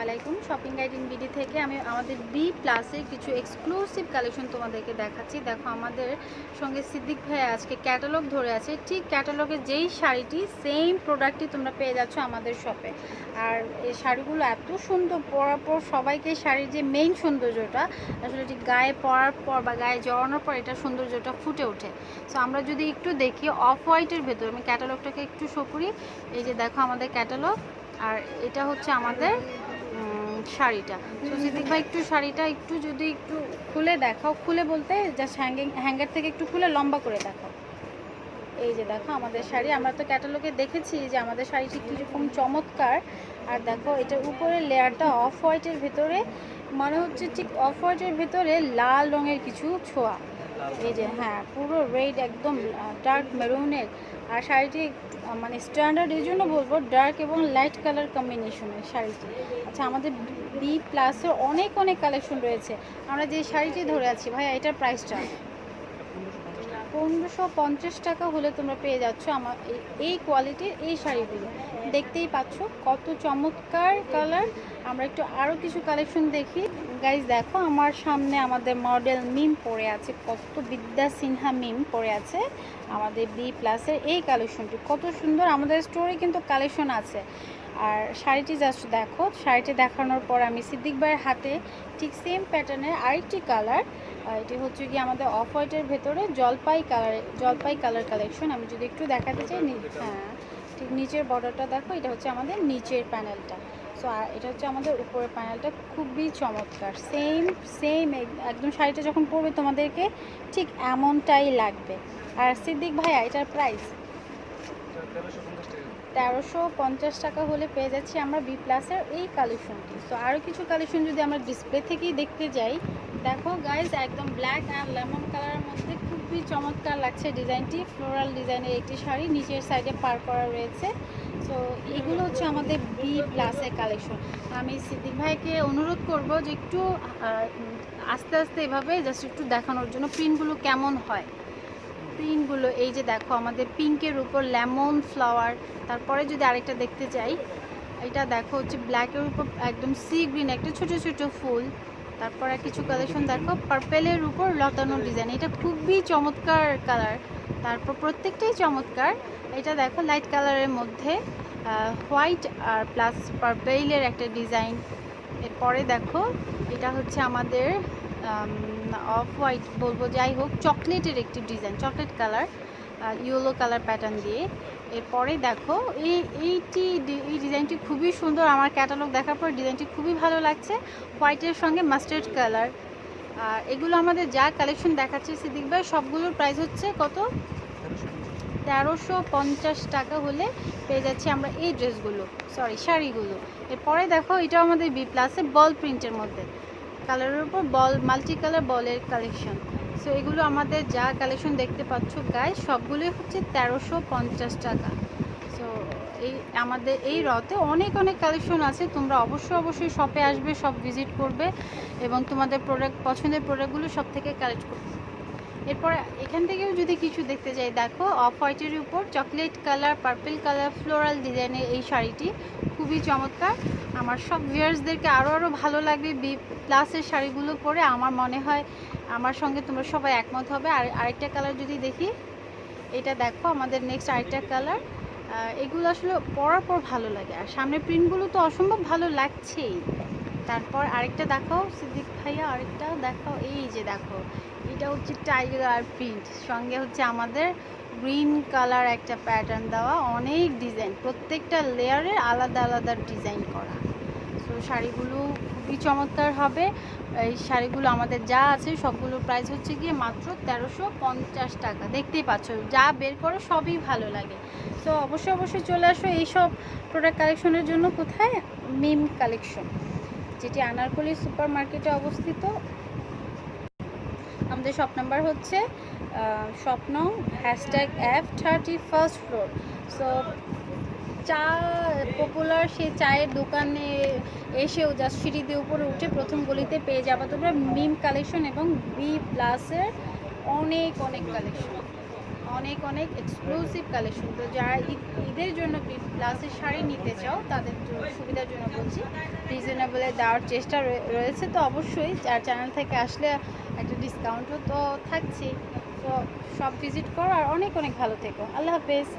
আলাইকুম। Shopping guide in BD থেকে আমি আমাদের বি প্লাসের কিছু এক্সক্লুসিভ কালেকশন তোমাদেরকে দেখাচ্ছি। দেখো, আমাদের সঙ্গে সিদ্দিক ভাই আজকে ক্যাটালগ ধরে আছে। ঠিক ক্যাটালগের যেই শাড়িটি সেম প্রোডাক্টই তোমরা পেয়ে যাচ্ছ আমাদের শপে। আর এই শাড়িগুলো এত সুন্দর, পরার পর সবাইকে শাড়ির যে মেইন সৌন্দর্যটা আসলে ঠিক গায়ে পরার পর বা গায়ে জড়ানোর পর এটা সৌন্দর্যটা ফুটে ওঠে। সো আমরা যদি একটু দেখি অফ হোয়াইটের ভেতর, আমি ক্যাটালগটাকে একটু শো করি। এই যে দেখো আমাদের ক্যাটালগ, আর এটা হচ্ছে আমাদের শাড়িটা। তো সিদ্দিক ভাই একটু শাড়িটা একটু যদি একটু খুলে দেখাও, খুলে বলতে জাস্ট হ্যাঙ্গার থেকে একটু খুলে লম্বা করে দেখাও। এই যে দেখো আমাদের শাড়ি, আমরা তো ক্যাটালগে দেখেছি যে আমাদের শাড়িটি কীরকম চমৎকার। আর দেখো এটার উপরে লেয়ারটা অফ হোয়াইটের ভেতরে, মনে হচ্ছে ঠিক অফ হোয়াইটের ভেতরে লাল রঙের কিছু ছোঁয়া। এই যে হ্যাঁ, পুরো রেড, একদম ডার্ক মেরুনের। আর শাড়িটি মানে স্ট্যান্ডার্ড, এই জন্য বলবো ডার্ক এবং লাইট কালার কম্বিনেশনের শাড়িটি। আচ্ছা, আমাদের বি প্লাসের অনেক কালেকশন রয়েছে। আমরা যে শাড়িটি ধরে আছি ভাই, এটার প্রাইসটা 1550 টাকা হলে তোমরা পেয়ে যাচ্ছ আমার এই কোয়ালিটির এই শাড়িগুলো। দেখতেই পাচ্ছ কত চমৎকার কালার। আমরা একটু আরও কিছু কালেকশন দেখি। গাইজ দেখো, আমার সামনে আমাদের মডেল মিম পরে আছে, কত বিদ্যা সিনহা মিম পরে আছে আমাদের বি প্লাসের এই কালেকশনটি। কত সুন্দর, আমাদের স্টোরে কিন্তু কালেকশন আছে। আর শাড়িটি জাস্ট দেখো, শাড়িটি দেখানোর পর আমি সিদ্দিক ভাইয়ের হাতে ঠিক সেম প্যাটার্নের আরেকটি কালার, এটি হচ্ছে কি আমাদের অফ হোয়াইটের ভেতরে জলপাই কালার কালেকশন। আমি যদি একটু দেখাতে চাই, হ্যাঁ ঠিক নিচের বর্ডারটা দেখো, এটা হচ্ছে আমাদের নিচের প্যানেলটা। সো আর এটা হচ্ছে আমাদের উপরের প্যানেলটা, খুবই চমৎকার। সেম একদম শাড়িটা যখন পরবে তোমাদেরকে ঠিক এমনটাই লাগবে। আর সিদ্দিক ভাইয়া, এটার প্রাইস 1350 টাকা হলে পেয়ে যাচ্ছি আমরা বি প্লাসের এই কালেকশনটি। সো আরও কিছু কালেকশন যদি আমরা ডিসপ্লে থেকেই দেখতে যাই, দেখো গাইজ একদম ব্ল্যাক আর লেমন কালারের মধ্যে খুবই চমৎকার লাগছে ডিজাইনটি। ফ্লোরাল ডিজাইনের একটি শাড়ি, নিচের সাইডে পার করা রয়েছে। সো এগুলো হচ্ছে আমাদের বি প্লাসের কালেকশন। আমি সিদ্দিক ভাইকে অনুরোধ করব যে একটু আস্তে আস্তে এভাবে জাস্ট একটু দেখানোর জন্য প্রিন্টগুলো কেমন হয়। প্রিন্টগুলো এই যে দেখো, আমাদের পিঙ্কের উপর লেমন ফ্লাওয়ার। তারপরে যদি আরেকটা দেখতে চাই, এটা দেখো হচ্ছে ব্ল্যাকের উপর একদম সি গ্রিন একটা ছোট ছোট ফুল। তারপরে কিছু কালেকশন দেখো পার্পেলের উপর লতানো ডিজাইন, এটা খুবই চমৎকার কালার। তারপর প্রত্যেকটাই চমৎকার। এটা দেখো লাইট কালারের মধ্যে হোয়াইট আর প্লাস পার্পেলের একটা ডিজাইন। এরপরে দেখো এটা হচ্ছে আমাদের অফ হোয়াইট বলবো, যাই হোক চকলেটের একটি design, chocolate colour yellow colour pattern দিয়ে। এরপরে দেখো এই ডিজাইনটি খুবই সুন্দর। আমার ক্যাটালগ দেখার পর ডিজাইনটি খুবই ভালো লাগছে, হোয়াইটের সঙ্গে মাস্টার্ড কালার। আর এগুলো আমাদের যা কালেকশন দেখাচ্ছে সিদ্দিক ভাই, সবগুলোর প্রাইস হচ্ছে কত? 1350 টাকা হলে পেয়ে যাচ্ছি আমরা এই ড্রেসগুলো, শাড়িগুলো। এরপরে দেখো এটা আমাদের বি প্লাসে বল প্রিন্টের মধ্যে, কালারের উপর বল, মাল্টি কালার বলের কালেকশন। সো এগুলো আমাদের যা কালেকশন দেখতে পাচ্ছ গায়ে, সবগুলোই হচ্ছে 1350 টাকা। সো এই আমাদের এই রতে অনেক কালেকশন আছে। তোমরা অবশ্যই শপে আসবে, সব ভিজিট করবে এবং তোমাদের পছন্দের প্রোডাক্টগুলো সব থেকে কালেক্ট করবে। এরপর এখান থেকেও যদি কিছু দেখতে যাই, দেখো অফ হোয়াইটের উপর chocolate colour, purple colour, floral ডিজাইনের এই শাড়িটি খুবই চমৎকার। আমার সব ভিউয়ার্সদেরকে আরও ভালো লাগবে বি প্লাসের শাড়িগুলো পরে। আমার মনে হয় আমার সঙ্গে তোমরা সবাই একমত হবে। আর আরেকটা কালার যদি দেখি, এটা দেখো আমাদের নেক্সট আরেকটা কালার। এগুলো আসলে পরার পর ভালো লাগে, আর সামনের প্রিন্টগুলো তো অসম্ভব ভালো লাগছেই। তারপর আরেকটা দেখাও সিদ্দিক ভাইয়া, আরেকটা দেখাও। এই যে দেখো, এটা হচ্ছে টাইগার প্রিন্ট, সঙ্গে হচ্ছে আমাদের গ্রিন কালার একটা প্যাটার্ন দেওয়া, অনেক ডিজাইন, প্রত্যেকটা লেয়ারে আলাদা ডিজাইন করা। সো শাড়িগুলো খুবই চমৎকার হবে। এই শাড়িগুলো আমাদের যা আছে সবগুলোর প্রাইস হচ্ছে গিয়ে মাত্র 1350 টাকা। দেখতেই পাচ্ছ, যা বের করো সবই ভালো লাগে। সো অবশ্যই চলে আসো এইসব প্রোডাক্ট কালেকশনের জন্য। কোথায়? মিম কালেকশন, যেটি আনারকলি সুপার মার্কেটে অবস্থিত। আমাদের শপ নাম্বার হচ্ছে স্বপ্ন #F30 ফ্লোর। সো চা পপুলার সেই চায়ের দোকানে এসেও জাস্ট সিঁড়ি দিয়ে উপরে উঠে প্রথম গলিতে পেয়ে যাবো তোমরা মিম কালেকশন এবং বি প্লাসের অনেক কালেকশন। অনেক অনেক এক্সক্লুসিভ কালেকশন। তো যারা ঈদের জন্য বি প্লাসের শাড়ি নিতে চাও তাদের সুবিধার জন্য বলছি, রিজনেবলে দেওয়ার চেষ্টা রয়েছে। তো অবশ্যই যার চ্যানেল থেকে আসলে একটা ডিসকাউন্টও তো থাকছেই। তো সব ভিজিট করো আর অনেক অনেক ভালো থেকো। আল্লাহ হাফেজ।